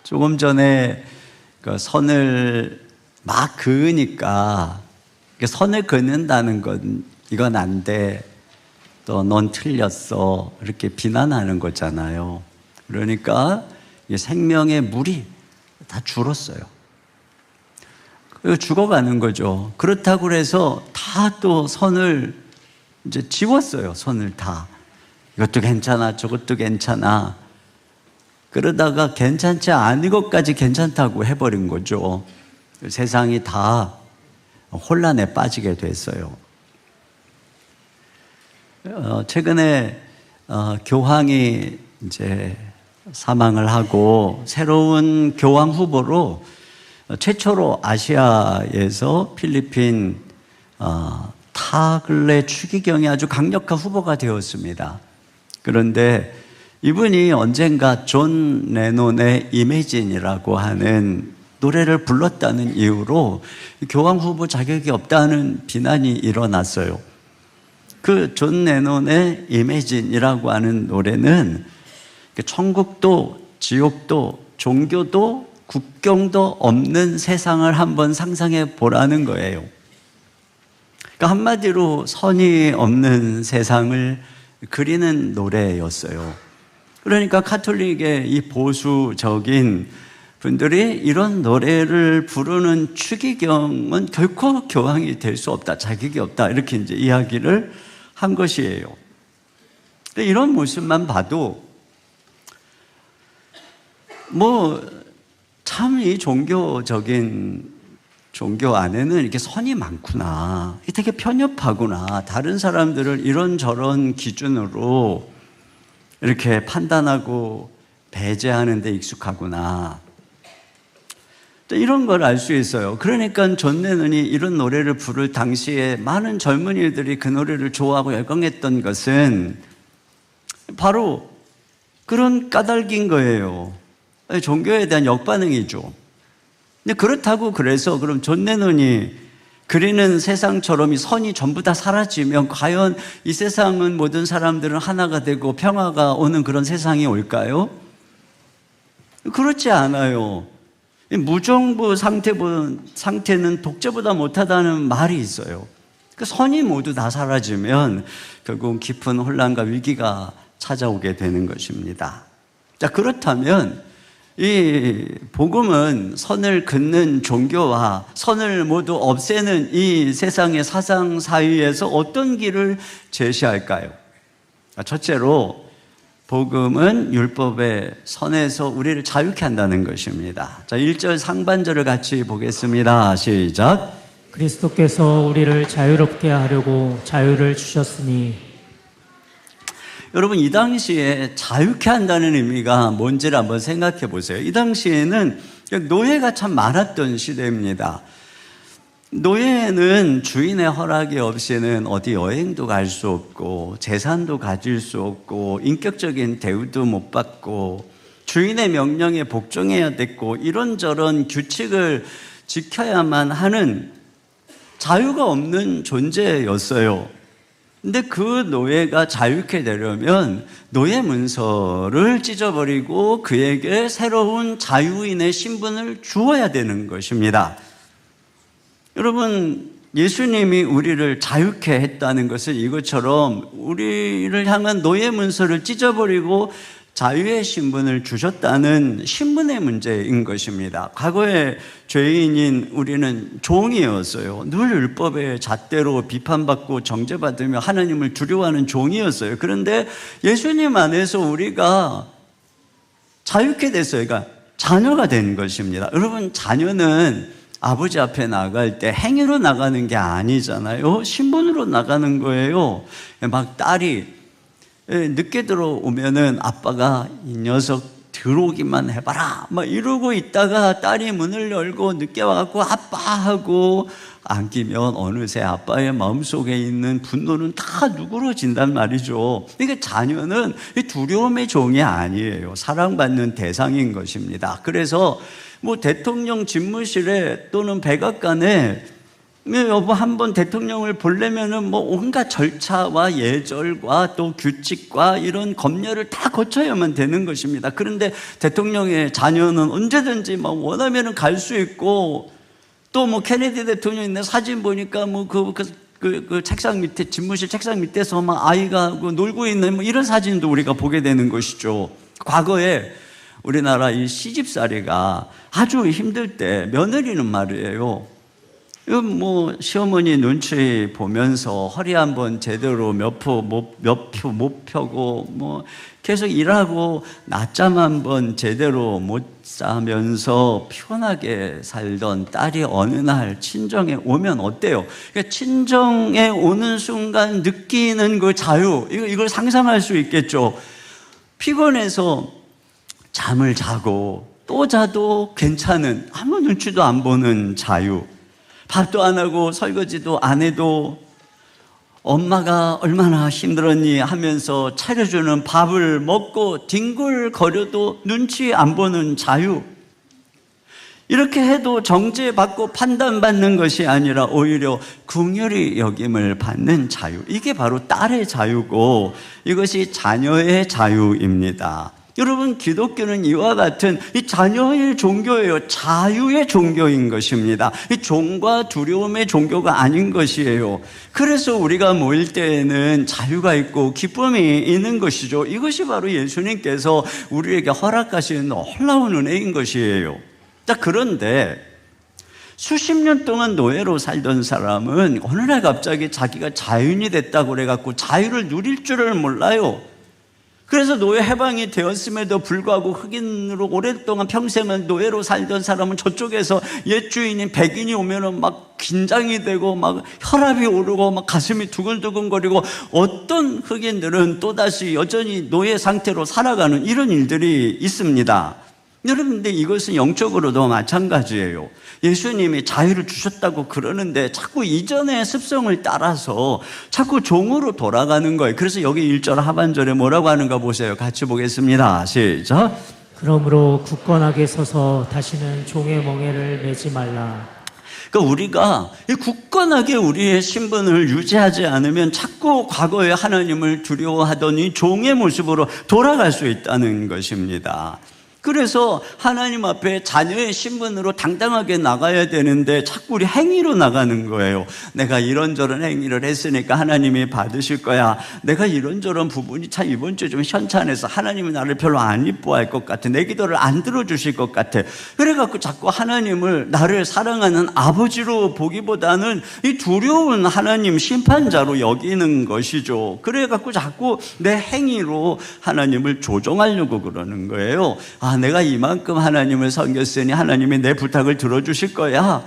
조금 전에 그 선을 막 그으니까 선을 긋는다는 건 이건 안 돼. 또 넌 틀렸어. 이렇게 비난하는 거잖아요. 그러니까 생명의 물이 다 줄었어요. 죽어가는 거죠. 그렇다고 해서 다 또 선을 이제 지웠어요. 선을 다. 이것도 괜찮아, 저것도 괜찮아. 그러다가 괜찮지 않은 것까지 괜찮다고 해버린 거죠. 세상이 다 혼란에 빠지게 됐어요. 최근에 교황이 이제 사망을 하고 새로운 교황 후보로 최초로 아시아에서 필리핀 타글레 추기경이 아주 강력한 후보가 되었습니다. 그런데 이분이 언젠가 존 레논의 이매진이라고 하는 노래를 불렀다는 이유로 교황 후보 자격이 없다는 비난이 일어났어요. 그 존 레논의 이매진이라고 하는 노래는 천국도 지옥도 종교도 국경도 없는 세상을 한번 상상해 보라는 거예요. 그러니까 한마디로 선이 없는 세상을 그리는 노래였어요. 그러니까 카톨릭의 이 보수적인 분들이 이런 노래를 부르는 추기경은 결코 교황이 될 수 없다, 자격이 없다, 이렇게 이제 이야기를 한 것이에요. 이런 모습만 봐도 참 이 종교적인 종교 안에는 이렇게 선이 많구나, 되게 편협하구나, 다른 사람들을 이런저런 기준으로 이렇게 판단하고 배제하는 데 익숙하구나, 또 이런 걸 알 수 있어요. 그러니까 존 레논이 이런 노래를 부를 당시에 많은 젊은이들이 그 노래를 좋아하고 열광했던 것은 바로 그런 까닭인 거예요. 종교에 대한 역반응이죠. 근데 그렇다고 그래서 그럼 존 레논이 그리는 세상처럼 이 선이 전부 다 사라지면 과연 이 세상은 모든 사람들은 하나가 되고 평화가 오는 그런 세상이 올까요? 그렇지 않아요. 무정부 상태는 독재보다 못하다는 말이 있어요. 그 선이 모두 다 사라지면 결국 깊은 혼란과 위기가 찾아오게 되는 것입니다. 자, 그렇다면 이 복음은 선을 긋는 종교와 선을 모두 없애는 이 세상의 사상 사이에서 어떤 길을 제시할까요? 첫째로 복음은 율법의 선에서 우리를 자유케 한다는 것입니다. 자, 1절 상반절을 같이 보겠습니다. 시작. 그리스도께서 우리를 자유롭게 하려고 자유를 주셨으니. 여러분, 이 당시에 자유케 한다는 의미가 뭔지를 한번 생각해 보세요. 이 당시에는 노예가 참 많았던 시대입니다. 노예는 주인의 허락이 없이는 어디 여행도 갈 수 없고 재산도 가질 수 없고 인격적인 대우도 못 받고 주인의 명령에 복종해야 됐고 이런저런 규칙을 지켜야만 하는 자유가 없는 존재였어요. 근데 그 노예가 자유케 되려면 노예 문서를 찢어버리고 그에게 새로운 자유인의 신분을 주어야 되는 것입니다. 여러분, 예수님이 우리를 자유케 했다는 것은 이것처럼 우리를 향한 노예 문서를 찢어버리고 자유의 신분을 주셨다는 신분의 문제인 것입니다. 과거에 죄인인 우리는 종이었어요. 늘 율법의 잣대로 비판받고 정죄받으며 하나님을 두려워하는 종이었어요. 그런데 예수님 안에서 우리가 자유케 됐어요. 그러니까 자녀가 된 것입니다. 여러분, 자녀는 아버지 앞에 나갈 때 행위로 나가는 게 아니잖아요. 신분으로 나가는 거예요. 막 딸이 늦게 들어오면은 아빠가 이 녀석 들어오기만 해봐라 막 이러고 있다가 딸이 문을 열고 늦게 와갖고 아빠 하고 안기면 어느새 아빠의 마음속에 있는 분노는 다 누그러진단 말이죠. 그러니까 자녀는 두려움의 종이 아니에요. 사랑받는 대상인 것입니다. 그래서 대통령 집무실에 또는 백악관에 여보 한번 대통령을 보려면은 뭐 온갖 절차와 예절과 또 규칙과 이런 검열을 다 거쳐야만 되는 것입니다. 그런데 대통령의 자녀는 언제든지 뭐 원하면은 갈 수 있고, 또 뭐 케네디 대통령 있는 사진 보니까 뭐 그 책상 밑에, 집무실 책상 밑에서 막 아이가 놀고 있는 뭐 이런 사진도 우리가 보게 되는 것이죠. 과거에 우리나라 이 시집살이가 아주 힘들 때 며느리는 말이에요, 이건 뭐 시어머니 눈치 보면서 허리 한번 제대로 몇 표 못 펴고 뭐 계속 일하고 낮잠 한번 제대로 못 자면서 피곤하게 살던 딸이 어느 날 친정에 오면 어때요? 그러니까 친정에 오는 순간 느끼는 그 자유, 이걸 상상할 수 있겠죠. 피곤해서 잠을 자고 또 자도 괜찮은, 아무 눈치도 안 보는 자유. 밥도 안 하고 설거지도 안 해도 엄마가 얼마나 힘들었니 하면서 차려주는 밥을 먹고 뒹굴거려도 눈치 안 보는 자유. 이렇게 해도 정죄받고 판단받는 것이 아니라 오히려 긍휼히 여김을 받는 자유. 이게 바로 딸의 자유고 이것이 자녀의 자유입니다. 여러분, 기독교는 이와 같은 이 자녀의 종교예요. 자유의 종교인 것입니다. 이 종과 두려움의 종교가 아닌 것이에요. 그래서 우리가 모일 때에는 자유가 있고 기쁨이 있는 것이죠. 이것이 바로 예수님께서 우리에게 허락하신 놀라운 은혜인 것이에요. 자, 그런데 수십 년 동안 노예로 살던 사람은 어느 날 갑자기 자기가 자유인이 됐다고 그래갖고 자유를 누릴 줄을 몰라요. 그래서 노예 해방이 되었음에도 불구하고 흑인으로 오랫동안 평생은 노예로 살던 사람은 저쪽에서 옛 주인인 백인이 오면은 막 긴장이 되고 막 혈압이 오르고 막 가슴이 두근두근거리고, 어떤 흑인들은 또다시 여전히 노예 상태로 살아가는 이런 일들이 있습니다. 여러분들, 이것은 영적으로도 마찬가지예요. 예수님이 자유를 주셨다고 그러는데 자꾸 이전의 습성을 따라서 자꾸 종으로 돌아가는 거예요. 그래서 여기 1절 하반절에 뭐라고 하는가 보세요. 같이 보겠습니다. 시작. 그러므로 굳건하게 서서 다시는 종의 멍에를 매지 말라. 그러니까 우리가 굳건하게 우리의 신분을 유지하지 않으면 자꾸 과거의 하나님을 두려워하더니 종의 모습으로 돌아갈 수 있다는 것입니다. 그래서 하나님 앞에 자녀의 신분으로 당당하게 나가야 되는데 자꾸 우리 행위로 나가는 거예요. 내가 이런저런 행위를 했으니까 하나님이 받으실 거야. 내가 이런저런 부분이 참 이번 주에 좀 현찮아서 하나님이 나를 별로 안 이뻐할 것 같아. 내 기도를 안 들어주실 것 같아. 그래갖고 자꾸 하나님을, 나를 사랑하는 아버지로 보기보다는 이 두려운 하나님, 심판자로 여기는 것이죠. 그래갖고 자꾸 내 행위로 하나님을 조종하려고 그러는 거예요. 내가 이만큼 하나님을 섬겼으니 하나님이 내 부탁을 들어주실 거야.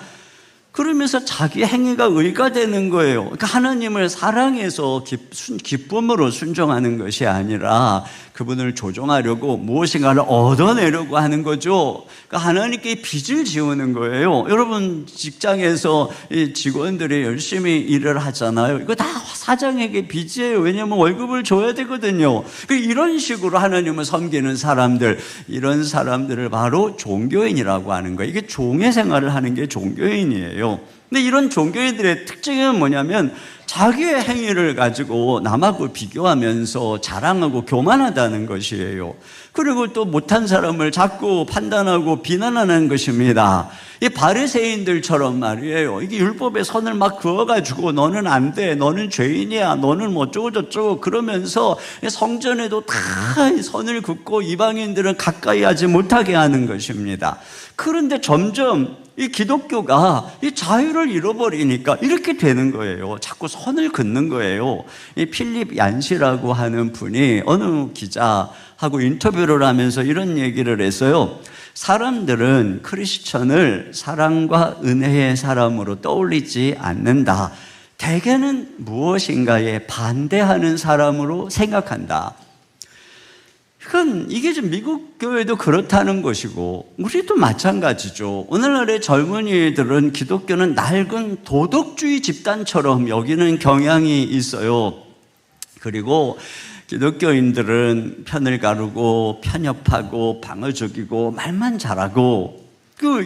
그러면서 자기 행위가 의가 되는 거예요. 그러니까 하나님을 사랑해서 기쁨으로 순종하는 것이 아니라 그분을 조종하려고 무엇인가를 얻어내려고 하는 거죠. 그러니까 하나님께 빚을 지우는 거예요. 여러분, 직장에서 이 직원들이 열심히 일을 하잖아요. 이거 다 사장에게 빚이에요. 왜냐하면 월급을 줘야 되거든요. 이런 식으로 하나님을 섬기는 사람들, 이런 사람들을 바로 종교인이라고 하는 거예요. 이게 종의 생활을 하는 게 종교인이에요. 근데 이런 종교인들의 특징은 뭐냐면 자기의 행위를 가지고 남하고 비교하면서 자랑하고 교만하다는 것이에요. 그리고 또 못한 사람을 자꾸 판단하고 비난하는 것입니다. 이 바리새인들처럼 말이에요. 이게 율법의 선을 막 그어가지고 너는 안 돼, 너는 죄인이야, 너는 뭐 어쩌고 저쩌고 그러면서 성전에도 다 선을 긋고 이방인들은 가까이 하지 못하게 하는 것입니다. 그런데 점점 이 기독교가 이 자유를 잃어버리니까 이렇게 되는 거예요. 자꾸 선을 긋는 거예요. 이 필립 얀시라고 하는 분이 어느 기자하고 인터뷰를 하면서 이런 얘기를 했어요. 사람들은 크리스천을 사랑과 은혜의 사람으로 떠올리지 않는다. 대개는 무엇인가에 반대하는 사람으로 생각한다. 이게 좀 미국 교회도 그렇다는 것이고 우리도 마찬가지죠. 오늘날의 젊은이들은 기독교는 낡은 도덕주의 집단처럼 여기는 경향이 있어요. 그리고 기독교인들은 편을 가르고 편협하고 방어적이고 말만 잘하고,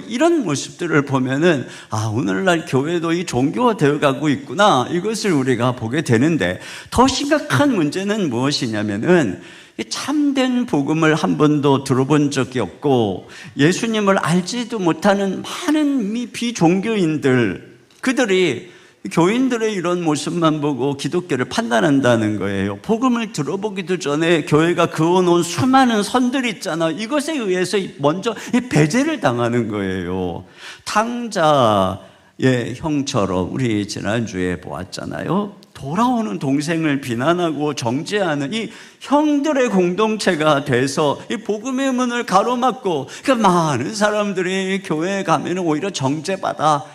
이런 모습들을 보면은, 오늘날 교회도 이 종교화 되어 가고 있구나, 이것을 우리가 보게 되는데, 더 심각한 문제는 무엇이냐면은, 참된 복음을 한 번도 들어본 적이 없고, 예수님을 알지도 못하는 많은 비종교인들, 그들이 교인들의 이런 모습만 보고 기독교를 판단한다는 거예요. 복음을 들어보기도 전에 교회가 그어놓은 수많은 선들 있잖아, 이것에 의해서 먼저 배제를 당하는 거예요. 탕자의 형처럼 우리 지난주에 보았잖아요. 돌아오는 동생을 비난하고 정죄하는 이 형들의 공동체가 돼서 이 복음의 문을 가로막고, 많은 사람들이 교회에 가면 오히려 정죄받아,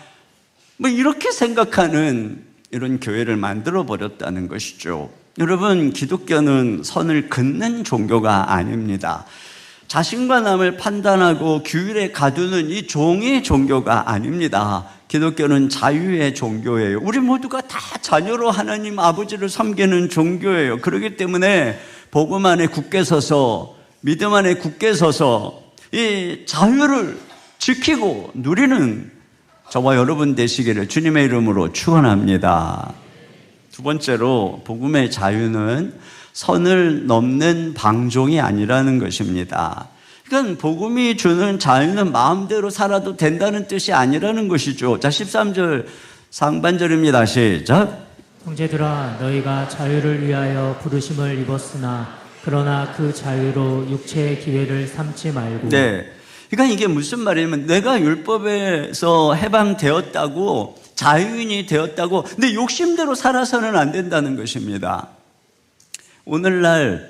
이렇게 생각하는 이런 교회를 만들어 버렸다는 것이죠. 여러분, 기독교는 선을 긋는 종교가 아닙니다. 자신과 남을 판단하고 규율에 가두는 이 종의 종교가 아닙니다. 기독교는 자유의 종교예요. 우리 모두가 다 자녀로 하나님 아버지를 섬기는 종교예요. 그렇기 때문에 복음 안에 굳게 서서, 믿음 안에 굳게 서서 이 자유를 지키고 누리는 저와 여러분 되시기를 주님의 이름으로 축원합니다. 두 번째로, 복음의 자유는 선을 넘는 방종이 아니라는 것입니다. 그러니까 복음이 주는 자유는 마음대로 살아도 된다는 뜻이 아니라는 것이죠. 자, 13절 상반절입니다. 시작. 형제들아, 너희가 자유를 위하여 부르심을 입었으나 그러나 그 자유로 육체의 기회를 삼지 말고. 네. 그러니까 이게 무슨 말이냐면, 내가 율법에서 해방되었다고, 자유인이 되었다고, 근데 욕심대로 살아서는 안 된다는 것입니다. 오늘날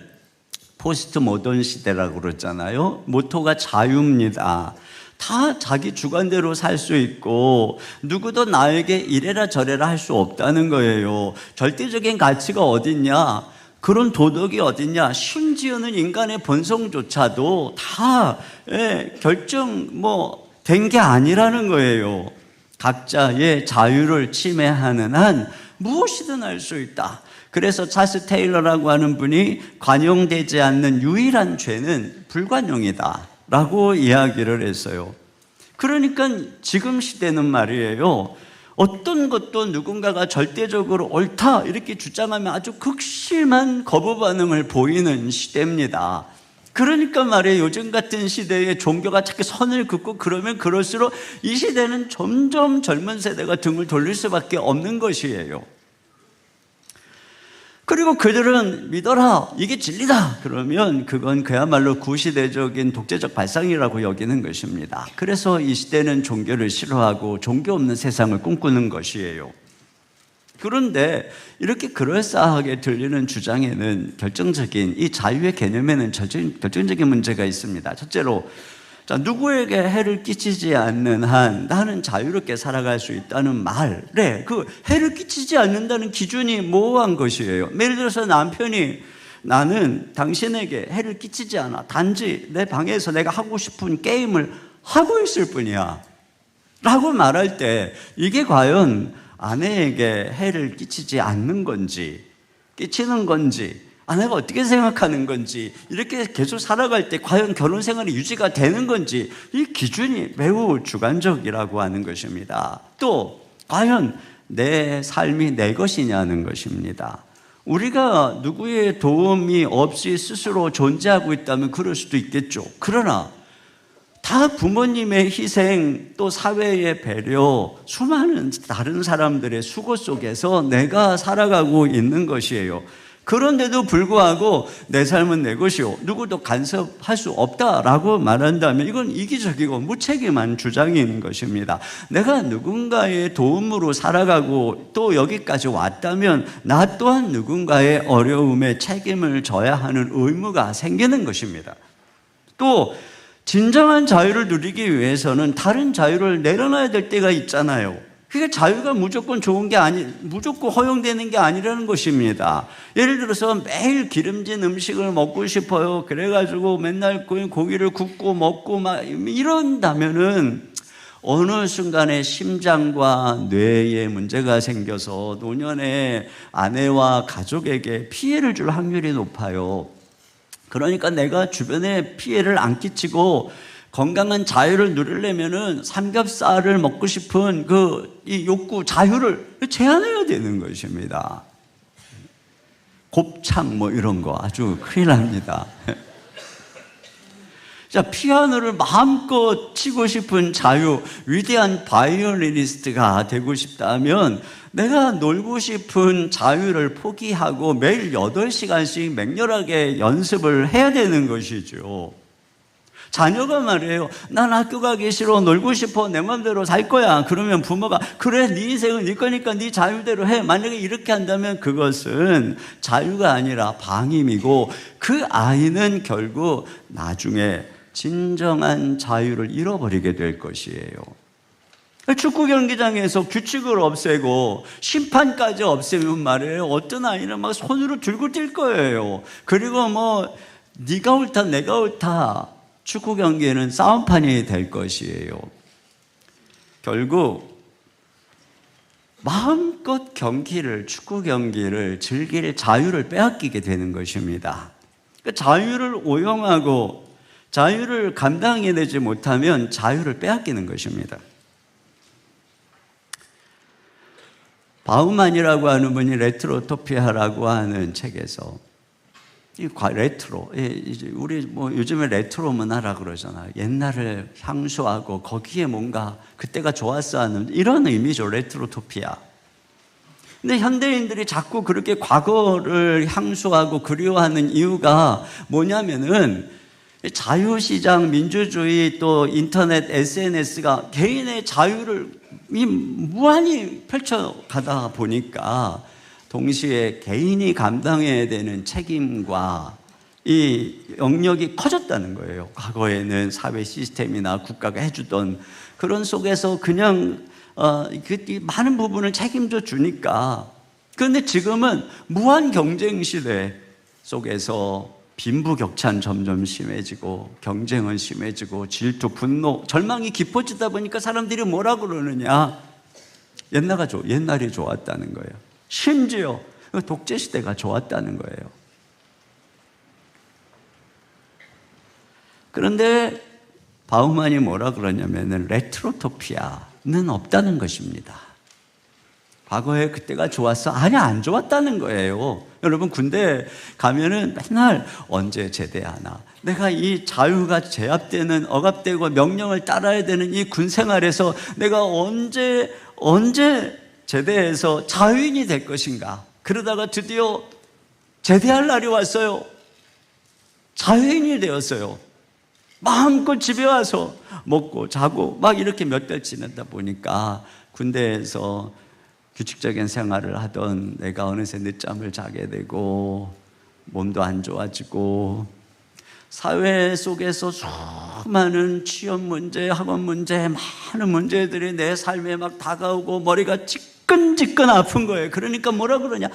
포스트 모던 시대라고 그러잖아요. 모토가 자유입니다. 다 자기 주관대로 살 수 있고, 누구도 나에게 이래라 저래라 할 수 없다는 거예요. 절대적인 가치가 어딨냐, 그런 도덕이 어딨냐, 심지어는 인간의 본성조차도 다 결정 된 게 아니라는 거예요. 각자의 자유를 침해하는 한 무엇이든 할 수 있다. 그래서 찰스 테일러라고 하는 분이 관용되지 않는 유일한 죄는 불관용이다 라고 이야기를 했어요. 그러니까 지금 시대는 말이에요, 어떤 것도 누군가가 절대적으로 옳다 이렇게 주장하면 아주 극심한 거부 반응을 보이는 시대입니다. 그러니까 말이에요, 요즘 같은 시대에 종교가 자꾸 선을 긋고 그러면 그럴수록 이 시대는 점점 젊은 세대가 등을 돌릴 수밖에 없는 것이에요. 그리고 그들은 믿어라, 이게 진리다 그러면 그건 그야말로 구시대적인 독재적 발상이라고 여기는 것입니다. 그래서 이 시대는 종교를 싫어하고 종교 없는 세상을 꿈꾸는 것이에요. 그런데 이렇게 그럴싸하게 들리는 주장에는 결정적인, 이 자유의 개념에는 결정적인 문제가 있습니다. 첫째로, 누구에게 해를 끼치지 않는 한 나는 자유롭게 살아갈 수 있다는 말에 그 해를 끼치지 않는다는 기준이 모호한 것이에요. 예를 들어서 남편이, 나는 당신에게 해를 끼치지 않아, 단지 내 방에서 내가 하고 싶은 게임을 하고 있을 뿐이야 라고 말할 때, 이게 과연 아내에게 해를 끼치지 않는 건지, 끼치는 건지, 아내가 어떻게 생각하는 건지, 이렇게 계속 살아갈 때 과연 결혼 생활이 유지가 되는 건지, 이 기준이 매우 주관적이라고 하는 것입니다. 또 과연 내 삶이 내 것이냐는 것입니다. 우리가 누구의 도움이 없이 스스로 존재하고 있다면 그럴 수도 있겠죠. 그러나 다 부모님의 희생, 또 사회의 배려, 수많은 다른 사람들의 수고 속에서 내가 살아가고 있는 것이에요. 그런데도 불구하고 내 삶은 내 것이요, 누구도 간섭할 수 없다라고 말한다면 이건 이기적이고 무책임한 주장인 것입니다. 내가 누군가의 도움으로 살아가고 또 여기까지 왔다면 나 또한 누군가의 어려움에 책임을 져야 하는 의무가 생기는 것입니다. 또 진정한 자유를 누리기 위해서는 다른 자유를 내려놔야 될 때가 있잖아요. 그게 자유가 무조건 좋은 게 무조건 허용되는 게 아니라는 것입니다. 예를 들어서 매일 기름진 음식을 먹고 싶어요. 그래가지고 맨날 고기를 굽고 먹고 막 이런다면은 어느 순간에 심장과 뇌에 문제가 생겨서 노년에 아내와 가족에게 피해를 줄 확률이 높아요. 그러니까 내가 주변에 피해를 안 끼치고 건강한 자유를 누리려면은 삼겹살을 먹고 싶은 이 욕구, 자유를 제한해야 되는 것입니다. 곱창 이런 거 아주 큰일 납니다. 자, 피아노를 마음껏 치고 싶은 자유, 위대한 바이올리니스트가 되고 싶다면 내가 놀고 싶은 자유를 포기하고 매일 8시간씩 맹렬하게 연습을 해야 되는 것이죠. 자녀가 말해요. 난 학교 가기 싫어, 놀고 싶어, 내 맘대로 살 거야. 그러면 부모가 그래, 네 인생은 네 거니까 네 자유대로 해. 만약에 이렇게 한다면 그것은 자유가 아니라 방임이고 그 아이는 결국 나중에 진정한 자유를 잃어버리게 될 것이에요. 축구 경기장에서 규칙을 없애고 심판까지 없애면 말이에요, 어떤 아이는 막 손으로 들고 뛸 거예요. 그리고 네가 옳다 내가 옳다, 축구 경기에는 싸움판이 될 것이에요. 결국 마음껏 축구 경기를 즐길 자유를 빼앗기게 되는 것입니다. 자유를 오용하고 자유를 감당해내지 못하면 자유를 빼앗기는 것입니다. 바우만이라고 하는 분이 레트로토피아라고 하는 책에서 레트로, 우리 요즘에 레트로 문화라 그러잖아요. 옛날을 향수하고 거기에 뭔가 그때가 좋았어 하는 이런 의미죠, 레트로토피아. 근데 현대인들이 자꾸 그렇게 과거를 향수하고 그리워하는 이유가 뭐냐면은 자유시장, 민주주의, 또 인터넷, SNS가 개인의 자유를 무한히 펼쳐가다 보니까 동시에 개인이 감당해야 되는 책임과 이 영역이 커졌다는 거예요. 과거에는 사회 시스템이나 국가가 해주던 그런 속에서 그냥 많은 부분을 책임져 주니까. 그런데 지금은 무한 경쟁 시대 속에서 빈부격차는 점점 심해지고 경쟁은 심해지고 질투, 분노, 절망이 깊어지다 보니까 사람들이 뭐라 그러느냐, 옛날이 좋았다는 거예요. 심지어 독재시대가 좋았다는 거예요. 그런데 바우만이 뭐라 그러냐면 레트로토피아는 없다는 것입니다. 과거에 그때가 좋았어? 아니, 안 좋았다는 거예요. 여러분, 군대 가면은 맨날 언제 제대하나, 내가 이 자유가 제압되는, 억압되고 명령을 따라야 되는 이 군 생활에서 내가 언제 제대해서 자유인이 될 것인가. 그러다가 드디어 제대할 날이 왔어요. 자유인이 되었어요. 마음껏 집에 와서 먹고 자고 막 이렇게 몇 달 지내다 보니까 군대에서 규칙적인 생활을 하던 내가 어느새 늦잠을 자게 되고 몸도 안 좋아지고 사회 속에서 수많은 취업 문제, 학원 문제, 많은 문제들이 내 삶에 막 다가오고 머리가 지끈지끈 아픈 거예요. 그러니까 뭐라 그러냐,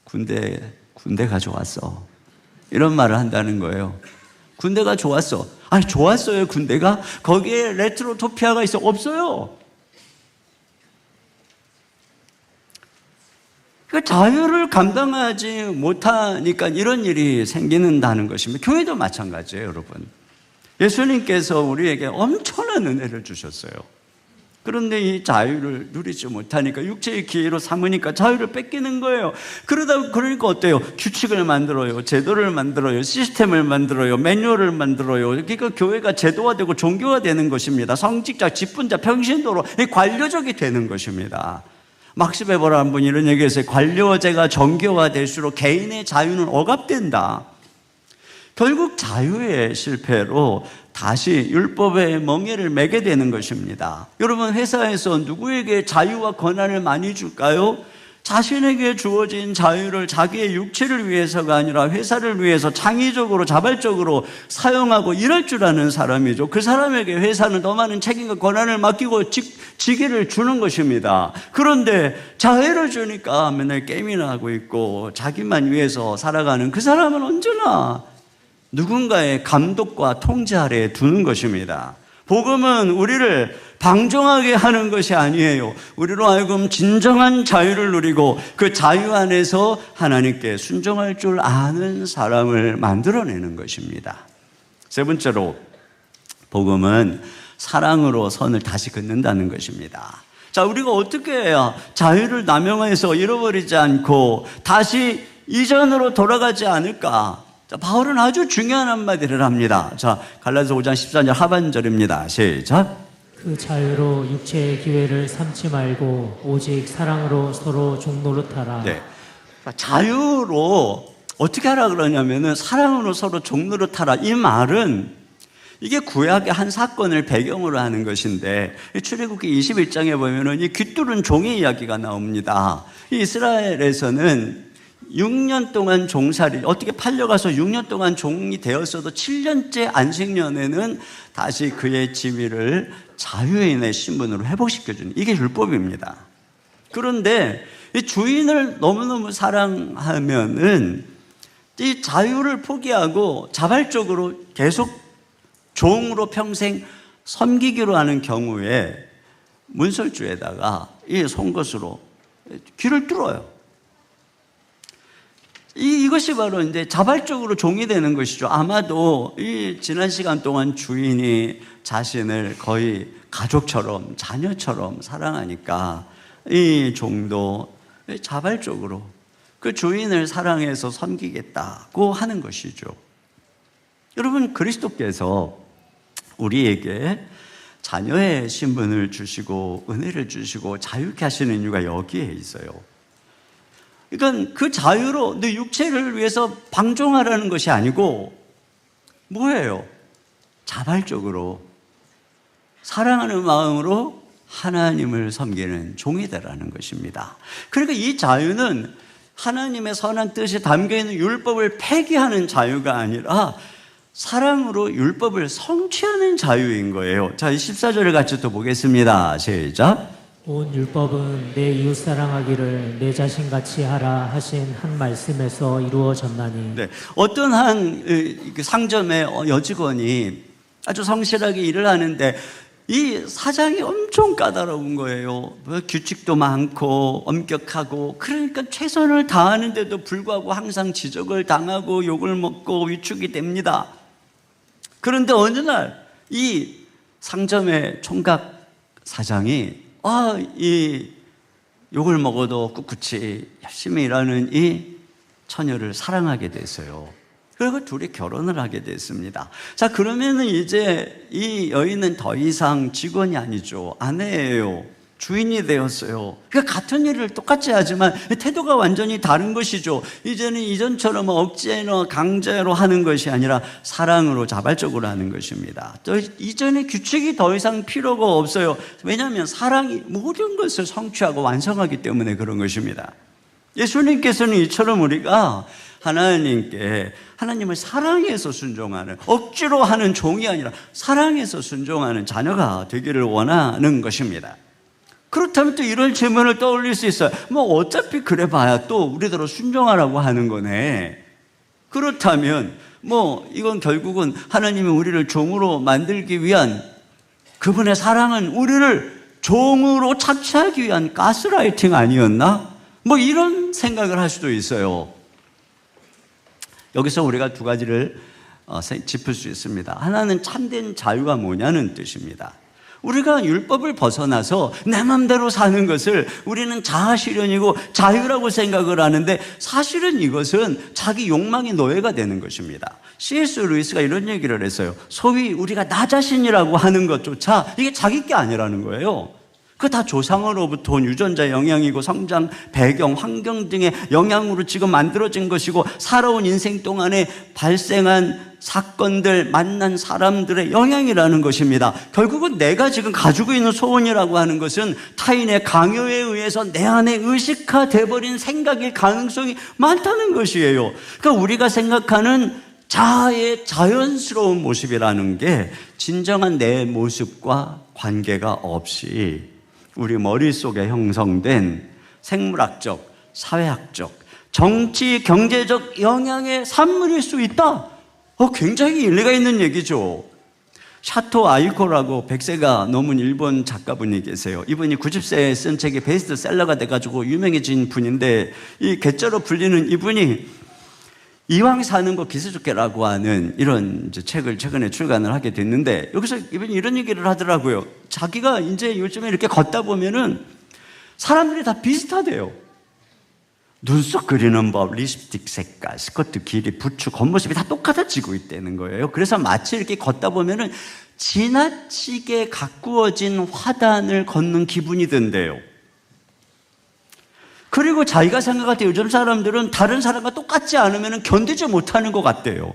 군대가 좋았어, 이런 말을 한다는 거예요. 군대가 좋았어. 좋았어요, 군대가? 거기에 레트로토피아가 있어? 없어요. 그러니까 자유를 감당하지 못하니까 이런 일이 생기는다는 것입니다. 교회도 마찬가지예요, 여러분. 예수님께서 우리에게 엄청난 은혜를 주셨어요. 그런데 이 자유를 누리지 못하니까 육체의 기회로 삼으니까 자유를 뺏기는 거예요. 그러니까 어때요? 규칙을 만들어요, 제도를 만들어요, 시스템을 만들어요, 매뉴얼을 만들어요. 그러니까 교회가 제도화되고 종교화되는 것입니다. 성직자, 직분자, 평신도로 관료적이 되는 것입니다. 막스 베버라는 분이 이런 얘기했어요. 관료제가 정교화될수록 개인의 자유는 억압된다. 결국 자유의 실패로 다시 율법의 멍에를 매게 되는 것입니다. 여러분, 회사에서 누구에게 자유와 권한을 많이 줄까요? 자신에게 주어진 자유를 자기의 육체를 위해서가 아니라 회사를 위해서 창의적으로 자발적으로 사용하고 일할 줄 아는 사람이죠. 그 사람에게 회사는 더 많은 책임과 권한을 맡기고 직위를 주는 것입니다. 그런데 자유를 주니까 맨날 게임이나 하고 있고 자기만 위해서 살아가는 그 사람은 언제나 누군가의 감독과 통제 아래에 두는 것입니다. 복음은 우리를 방종하게 하는 것이 아니에요. 우리로 하여금 진정한 자유를 누리고 그 자유 안에서 하나님께 순종할 줄 아는 사람을 만들어내는 것입니다. 세 번째로, 복음은 사랑으로 선을 다시 긋는다는 것입니다. 자, 우리가 어떻게 해야 자유를 남용해서 잃어버리지 않고 다시 이전으로 돌아가지 않을까? 자, 바울은 아주 중요한 한마디를 합니다. 자, 갈라디아서 5장 14절 하반절입니다. 시작. 그 자유로 육체의 기회를 삼지 말고 오직 사랑으로 서로 종노릇하라. 네. 자유로 어떻게 하라 그러냐면은 사랑으로 서로 종노릇하라. 이 말은 이게 구약의 한 사건을 배경으로 하는 것인데 출애굽기 21장에 보면은 이 귀뚫은 종의 이야기가 나옵니다. 이 이스라엘에서는 6년 동안 종살이 어떻게 팔려가서 6년 동안 종이 되었어도 7년째 안식년에는 다시 그의 지위를 자유인의 신분으로 회복시켜주는 이게 율법입니다. 그런데 이 주인을 너무너무 사랑하면은 이 자유를 포기하고 자발적으로 계속 종으로 평생 섬기기로 하는 경우에 문설주에다가 이 송곳으로 귀를 뚫어요. 이것이 바로 이제 자발적으로 종이 되는 것이죠. 아마도 이 지난 시간 동안 주인이 자신을 거의 가족처럼 자녀처럼 사랑하니까 이 종도 자발적으로 그 주인을 사랑해서 섬기겠다고 하는 것이죠. 여러분, 그리스도께서 우리에게 자녀의 신분을 주시고 은혜를 주시고 자유케 하시는 이유가 여기에 있어요. 그러니까 그 자유로 내 육체를 위해서 방종하라는 것이 아니고 뭐예요? 자발적으로 사랑하는 마음으로 하나님을 섬기는 종이 되라는 것입니다. 그러니까 이 자유는 하나님의 선한 뜻이 담겨있는 율법을 폐기하는 자유가 아니라 사랑으로 율법을 성취하는 자유인 거예요. 자, 14절을 같이 또 보겠습니다. 시작. 온 율법은 내 이웃 사랑하기를 내 자신같이 하라 하신 한 말씀에서 이루어졌나니. 네, 어떤 한 상점의 여직원이 아주 성실하게 일을 하는데 이 사장이 엄청 까다로운 거예요. 규칙도 많고 엄격하고, 그러니까 최선을 다하는데도 불구하고 항상 지적을 당하고 욕을 먹고 위축이 됩니다. 그런데 어느 날 이 상점의 총각 사장이 이 욕을 먹어도 꿋꿋이 열심히 일하는 이 처녀를 사랑하게 됐어요. 그리고 둘이 결혼을 하게 됐습니다. 자, 그러면은 이제 이 여인은 더 이상 직원이 아니죠. 아내예요. 주인이 되었어요. 그러니까 같은 일을 똑같이 하지만 태도가 완전히 다른 것이죠. 이제는 이전처럼 억제나 강제로 하는 것이 아니라 사랑으로 자발적으로 하는 것입니다. 또 이전의 규칙이 더 이상 필요가 없어요. 왜냐하면 사랑이 모든 것을 성취하고 완성하기 때문에 그런 것입니다. 예수님께서는 이처럼 우리가 하나님을 사랑해서 순종하는, 억지로 하는 종이 아니라 사랑해서 순종하는 자녀가 되기를 원하는 것입니다. 그렇다면 또 이런 질문을 떠올릴 수 있어요. 뭐 어차피 그래 봐야 또 우리대로 순종하라고 하는 거네. 그렇다면 뭐 이건 결국은 하나님이 우리를 종으로 만들기 위한 그분의 사랑은 우리를 종으로 착취하기 위한 가스라이팅 아니었나? 뭐 이런 생각을 할 수도 있어요. 여기서 우리가 두 가지를 짚을 수 있습니다. 하나는 참된 자유가 뭐냐는 뜻입니다. 우리가 율법을 벗어나서 내 맘대로 사는 것을 우리는 자아실현이고 자유라고 생각을 하는데 사실은 이것은 자기 욕망의 노예가 되는 것입니다. C.S. 루이스가 이런 얘기를 했어요. 소위 우리가 나 자신이라고 하는 것조차 이게 자기 게 아니라는 거예요. 그거 다 조상으로부터 온 유전자 영향이고 성장, 배경, 환경 등의 영향으로 지금 만들어진 것이고 살아온 인생 동안에 발생한 사건들, 만난 사람들의 영향이라는 것입니다. 결국은 내가 지금 가지고 있는 소원이라고 하는 것은 타인의 강요에 의해서 내 안에 의식화돼 버린 생각의 가능성이 많다는 것이에요. 그러니까 우리가 생각하는 자아의 자연스러운 모습이라는 게 진정한 내 모습과 관계가 없이 우리 머릿속에 형성된 생물학적, 사회학적, 정치, 경제적 영향의 산물일 수 있다. 굉장히 일리가 있는 얘기죠. 샤토 아이코라고 100세가 넘은 일본 작가분이 계세요. 이분이 90세에 쓴 책이 베스트셀러가 돼가지고 유명해진 분인데 이 괴짜로 불리는 이분이 이왕 사는 거 기스죽게라고 하는 이런 이제 책을 최근에 출간을 하게 됐는데, 여기서 이분이 이런 얘기를 하더라고요. 자기가 이제 요즘에 이렇게 걷다 보면은 사람들이 다 비슷하대요. 눈썹 그리는 법, 립스틱 색깔, 스커트 길이, 부츠, 겉모습이 다 똑같아지고 있다는 거예요. 그래서 마치 이렇게 걷다 보면은 지나치게 가꾸어진 화단을 걷는 기분이 든대요. 그리고 자기가 생각할 때 요즘 사람들은 다른 사람과 똑같지 않으면 견디지 못하는 것 같대요.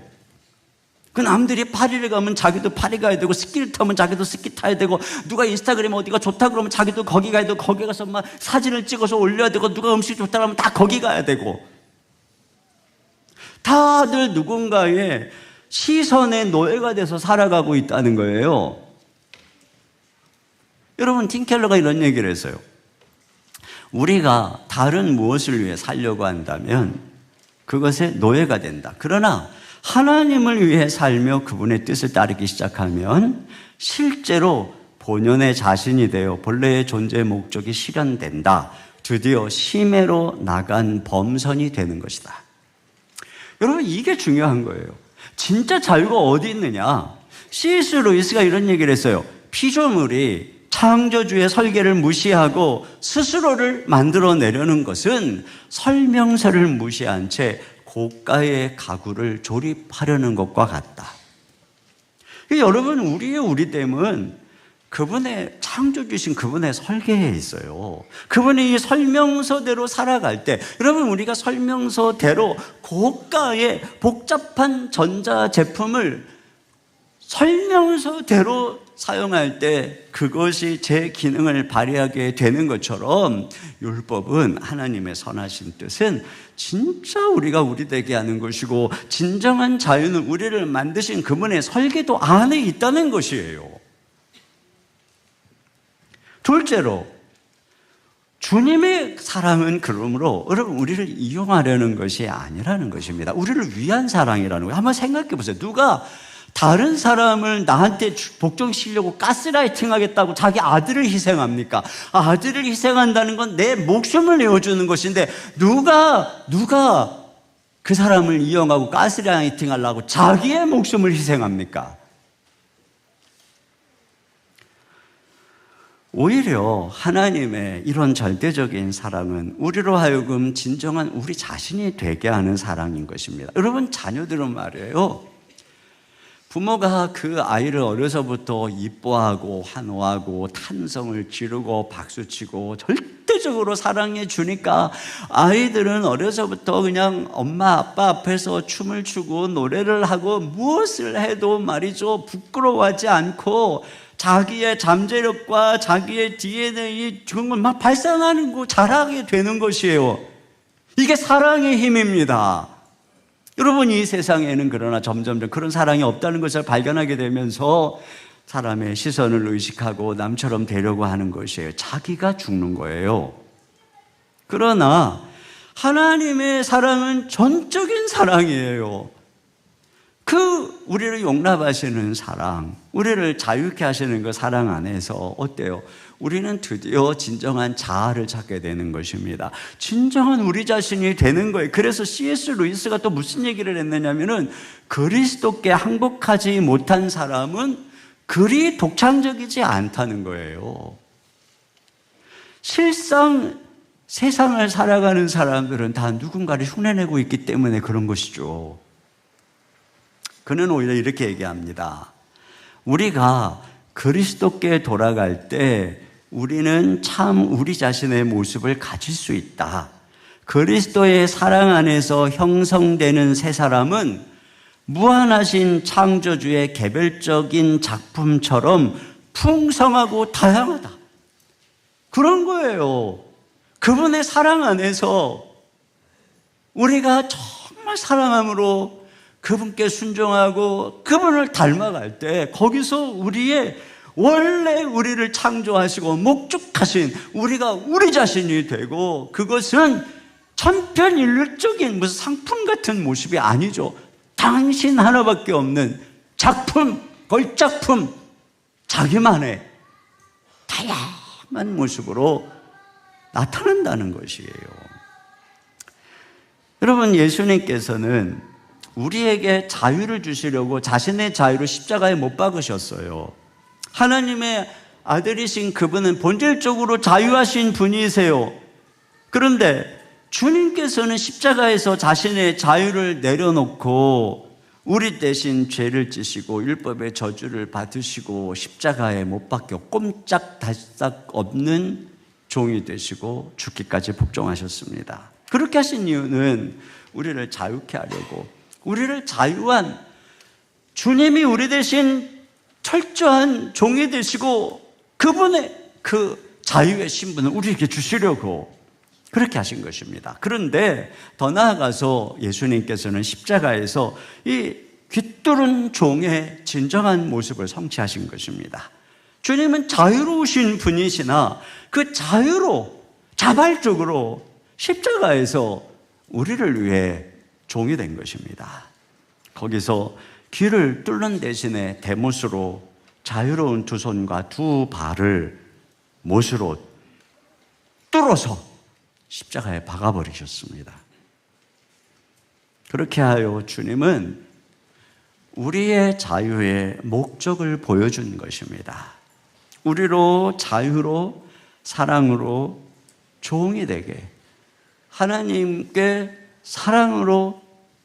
그 남들이 파리를 가면 자기도 파리 가야 되고, 스키를 타면 자기도 스키 타야 되고, 누가 인스타그램 어디가 좋다 그러면 자기도 거기 가야 되고, 거기 가서 막 사진을 찍어서 올려야 되고, 누가 음식 좋다 그러면 다 거기 가야 되고, 다들 누군가의 시선의 노예가 돼서 살아가고 있다는 거예요. 여러분, 팀 켈러가 이런 얘기를 했어요. 우리가 다른 무엇을 위해 살려고 한다면 그것의 노예가 된다. 그러나 하나님을 위해 살며 그분의 뜻을 따르기 시작하면 실제로 본연의 자신이 되어 본래의 존재의 목적이 실현된다. 드디어 심해로 나간 범선이 되는 것이다. 여러분, 이게 중요한 거예요. 진짜 자유가 어디 있느냐? C.S. 루이스가 이런 얘기를 했어요. 피조물이 창조주의 설계를 무시하고 스스로를 만들어내려는 것은 설명서를 무시한 채 고가의 가구를 조립하려는 것과 같다. 여러분, 우리의 우리됨은 그분의 창조주신 그분의 설계에 있어요. 그분이 이 설명서대로 살아갈 때, 여러분, 우리가 설명서대로 고가의 복잡한 전자제품을 설명서대로 사용할 때 그것이 제 기능을 발휘하게 되는 것처럼, 율법은, 하나님의 선하신 뜻은 진짜 우리가 우리 되게 하는 것이고, 진정한 자유는 우리를 만드신 그분의 설계도 안에 있다는 것이에요. 둘째로, 주님의 사랑은 그러므로 여러분 우리를 이용하려는 것이 아니라는 것입니다. 우리를 위한 사랑이라는 거예요. 한번 생각해 보세요. 누가 다른 사람을 나한테 복종시키려고 가스라이팅 하겠다고 자기 아들을 희생합니까? 아들을 희생한다는 건 내 목숨을 내어주는 것인데, 누가 그 사람을 이용하고 가스라이팅 하려고 자기의 목숨을 희생합니까? 오히려 하나님의 이런 절대적인 사랑은 우리로 하여금 진정한 우리 자신이 되게 하는 사랑인 것입니다. 여러분, 자녀들은 말이에요, 부모가 그 아이를 어려서부터 이뻐하고 환호하고 탄성을 지르고 박수치고 절대적으로 사랑해 주니까 아이들은 어려서부터 그냥 엄마 아빠 앞에서 춤을 추고 노래를 하고 무엇을 해도 말이죠, 부끄러워하지 않고 자기의 잠재력과 자기의 DNA 그런 걸 막 발산하는 거 잘하게 되는 것이에요. 이게 사랑의 힘입니다. 여러분, 이 세상에는 그러나 점점 그런 사랑이 없다는 것을 발견하게 되면서 사람의 시선을 의식하고 남처럼 되려고 하는 것이에요. 자기가 죽는 거예요. 그러나 하나님의 사랑은 전적인 사랑이에요. 그 우리를 용납하시는 사랑, 우리를 자유케 하시는 그 사랑 안에서 어때요? 우리는 드디어 진정한 자아를 찾게 되는 것입니다. 진정한 우리 자신이 되는 거예요. 그래서 C.S. 루이스가 또 무슨 얘기를 했느냐면은, 그리스도께 항복하지 못한 사람은 그리 독창적이지 않다는 거예요. 실상 세상을 살아가는 사람들은 다 누군가를 흉내내고 있기 때문에 그런 것이죠. 그는 오히려 이렇게 얘기합니다. 우리가 그리스도께 돌아갈 때 우리는 참 우리 자신의 모습을 가질 수 있다. 그리스도의 사랑 안에서 형성되는 새 사람은 무한하신 창조주의 개별적인 작품처럼 풍성하고 다양하다. 그런 거예요. 그분의 사랑 안에서 우리가 정말 사랑함으로 그분께 순종하고 그분을 닮아갈 때, 거기서 우리의 원래 우리를 창조하시고 목축하신 우리가 우리 자신이 되고, 그것은 천편일률적인 무슨 상품 같은 모습이 아니죠. 당신 하나밖에 없는 작품, 걸작품, 자기만의 다양한 모습으로 나타난다는 것이에요. 여러분, 예수님께서는 우리에게 자유를 주시려고 자신의 자유를 십자가에 못 박으셨어요. 하나님의 아들이신 그분은 본질적으로 자유하신 분이세요. 그런데 주님께서는 십자가에서 자신의 자유를 내려놓고 우리 대신 죄를 지시고 율법의 저주를 받으시고 십자가에 못 박혀 꼼짝달싹 없는 종이 되시고 죽기까지 복종하셨습니다. 그렇게 하신 이유는 우리를 자유케 하려고, 우리를 자유한 주님이 우리 대신 철저한 종이 되시고 그분의 그 자유의 신분을 우리에게 주시려고 그렇게 하신 것입니다. 그런데 더 나아가서 예수님께서는 십자가에서 이 귀뚫은 종의 진정한 모습을 성취하신 것입니다. 주님은 자유로우신 분이시나 그 자유로 자발적으로 십자가에서 우리를 위해 종이 된 것입니다. 거기서 귀를 뚫는 대신에 대못으로 자유로운 두 손과 두 발을 못으로 뚫어서 십자가에 박아버리셨습니다. 그렇게 하여 주님은 우리의 자유의 목적을 보여준 것입니다. 우리로 자유로 사랑으로 종이 되게, 하나님께 사랑으로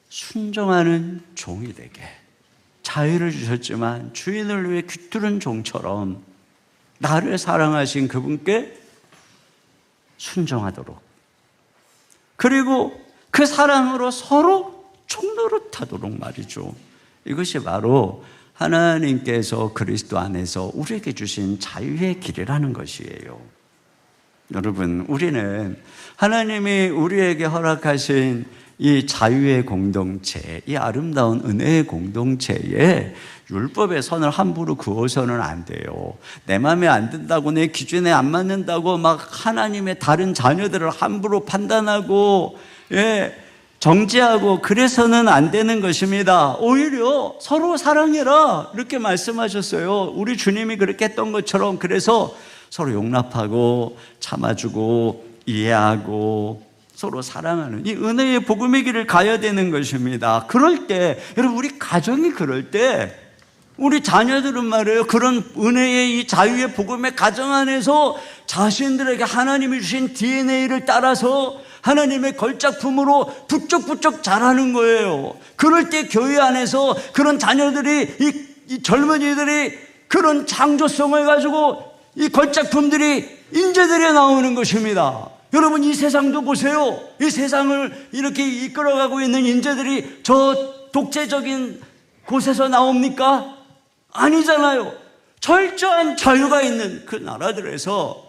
순종하는 종이 되게 자유를 주셨지만 주인을 위해 귀뚫은 종처럼 나를 사랑하신 그분께 순종하도록, 그리고 그 사랑으로 서로 총노릇하도록 말이죠. 이것이 바로 하나님께서 그리스도 안에서 우리에게 주신 자유의 길이라는 것이에요. 여러분, 우리는 하나님이 우리에게 허락하신 이 자유의 공동체, 이 아름다운 은혜의 공동체에 율법의 선을 함부로 그어서는 안 돼요. 내 마음에 안 든다고, 내 기준에 안 맞는다고 막 하나님의 다른 자녀들을 함부로 판단하고 정죄하고 그래서는 안 되는 것입니다. 오히려 서로 사랑해라 이렇게 말씀하셨어요. 우리 주님이 그렇게 했던 것처럼. 그래서 서로 용납하고 참아주고 이해하고 서로 사랑하는 이 은혜의 복음의 길을 가야 되는 것입니다. 그럴 때, 여러분, 우리 가정이 그럴 때, 우리 자녀들은 말이에요, 그런 은혜의 이 자유의 복음의 가정 안에서 자신들에게 하나님이 주신 DNA를 따라서 하나님의 걸작품으로 부쩍부쩍 자라는 거예요. 그럴 때 교회 안에서 그런 자녀들이, 이 젊은이들이 그런 창조성을 가지고 이 걸작품들이 인재들이 나오는 것입니다. 여러분, 이 세상도 보세요. 이 세상을 이렇게 이끌어가고 있는 인재들이 저 독재적인 곳에서 나옵니까? 아니잖아요. 철저한 자유가 있는 그 나라들에서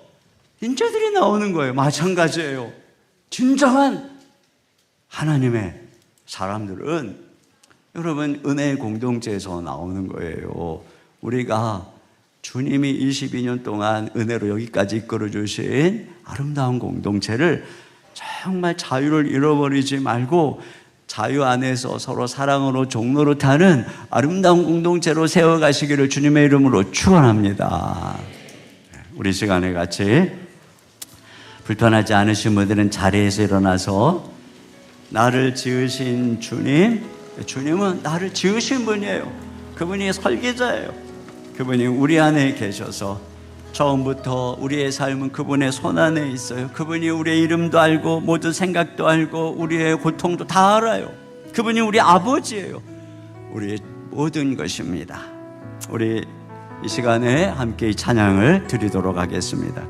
인재들이 나오는 거예요. 마찬가지예요. 진정한 하나님의 사람들은 여러분 은혜의 공동체에서 나오는 거예요. 우리가 주님이 22년 동안 은혜로 여기까지 이끌어 주신 아름다운 공동체를 정말 자유를 잃어버리지 말고 자유 안에서 서로 사랑으로 종노릇하는 아름다운 공동체로 세워가시기를 주님의 이름으로 축원합니다. 우리 시간에 같이 불편하지 않으신 분들은 자리에서 일어나서 나를 지으신 주님, 주님은 나를 지으신 분이에요. 그분이 설계자예요. 그분이 우리 안에 계셔서 처음부터 우리의 삶은 그분의 손 안에 있어요. 그분이 우리의 이름도 알고 모든 생각도 알고 우리의 고통도 다 알아요. 그분이 우리 아버지예요. 우리의 모든 것입니다. 우리 이 시간에 함께 이 찬양을 드리도록 하겠습니다.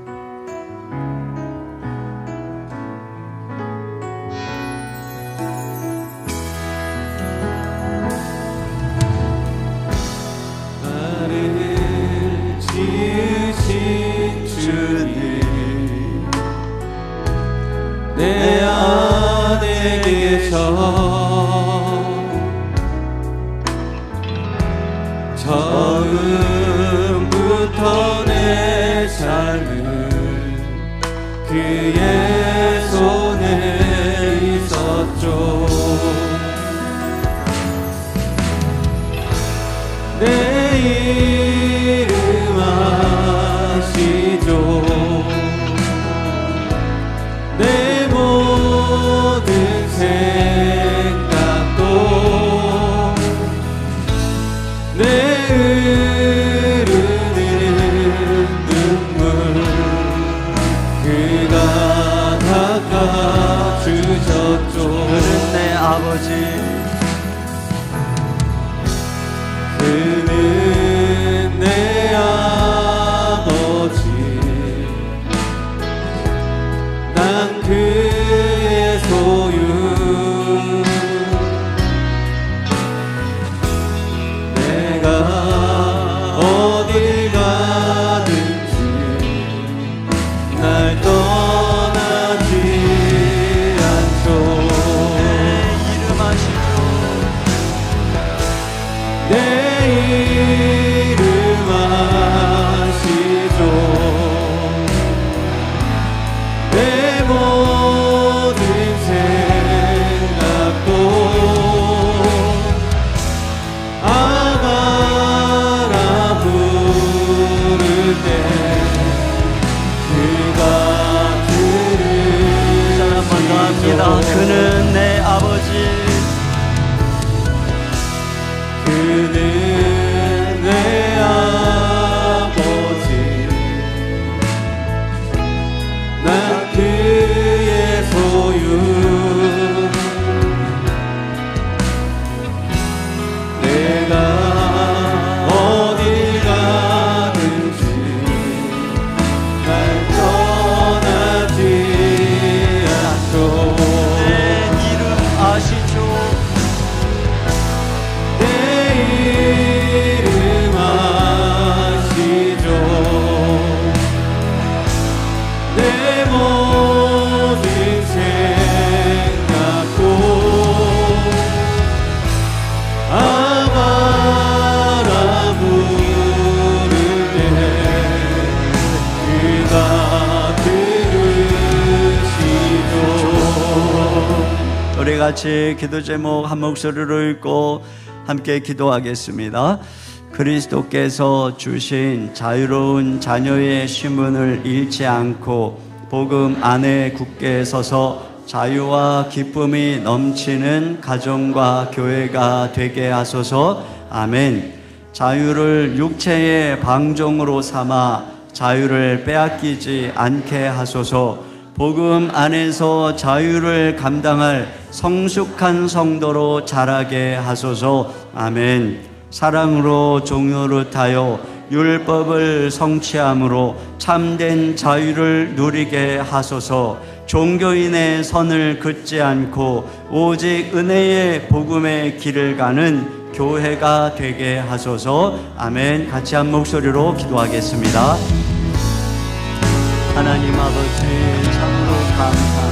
내 안에 계셔 처음부터 내 삶은 그의 손에 있었죠. 내 이름 아시죠. 내 모든 생각도 그는 내 아버지 난 그의 소유 내가 어딜 가든지 날 떠나지 않죠. 내 이름 아시죠. 내 모든 생각도 아바라 부를 때 그가 합니다. 그는 내 아버지 그는 내 아버지 난 그의 소유 내가 어딜 가든지 날 떠나지 않죠. 내 이름 아시죠. 내 이름 아시죠. 내 모든 생각도 아바라 부를 때 그가 들으시죠. 우리 같이 기도 제목 한 목소리로 읽고 함께 기도하겠습니다. 그리스도께서 주신 자유로운 자녀의 신분을 잃지 않고 복음 안에 굳게 서서 자유와 기쁨이 넘치는 가정과 교회가 되게 하소서. 아멘. 자유를 육체의 방종으로 삼아 자유를 빼앗기지 않게 하소서. 복음 안에서 자유를 감당할 성숙한 성도로 자라게 하소서. 아멘. 사랑으로 종노릇하여 율법을 성취함으로 참된 자유를 누리게 하소서. 종교인의 선을 긋지 않고 오직 은혜의 복음의 길을 가는 교회가 되게 하소서. 아멘. 같이 한 목소리로 기도하겠습니다. 하나님 아버지 참으로 감사합니다.